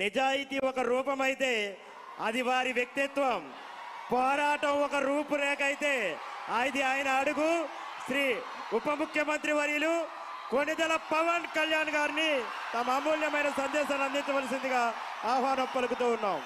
నిజాయితీ ఒక రూపమైతే అది వారి వ్యక్తిత్వం, పోరాటం ఒక రూపురేఖ అయితే అది ఆయన అడుగు. శ్రీ ఉప ముఖ్యమంత్రి వర్యులు కొణిదెల పవన్ కళ్యాణ్ గారిని తమ అమూల్యమైన సందేశాన్ని అందించవలసిందిగా ఆహ్వానం పలుకుతూ ఉన్నాం.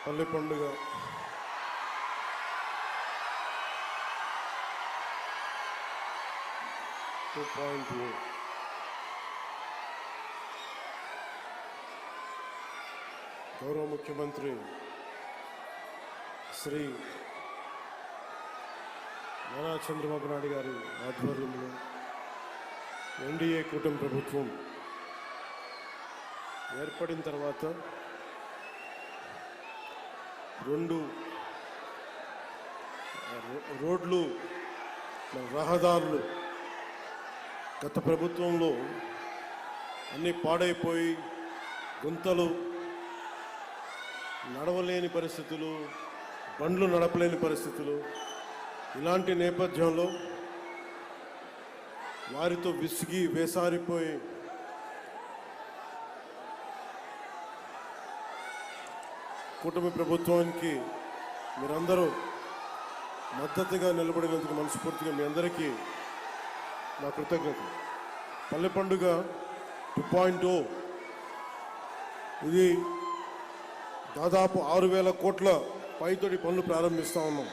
పల్లె పండుగ గౌరవ ముఖ్యమంత్రి శ్రీ నారా చంద్రబాబు నాయుడు గారి ఆధ్వర్యంలో ఎన్డీఏ కూటమి ప్రభుత్వం ఏర్పడిన తర్వాత 2 రోడ్లు, రహదారులు గత ప్రభుత్వంలో అన్నీ పాడైపోయి గుంతలు, నడవలేని పరిస్థితులు, బండ్లు నడపలేని పరిస్థితులు. ఇలాంటి నేపథ్యంలో వారితో విసిగి వేసారిపోయి కూటమి ప్రభుత్వానికి మీరందరూ మద్దతుగా నిలబడినందుకు మనస్ఫూర్తిగా మీ అందరికీ నా కృతజ్ఞతలు. పల్లె పండుగ 2.0 ఇది దాదాపు 6,000 కోట్ల పైతోటి పనులు ప్రారంభిస్తూ ఉన్నాం.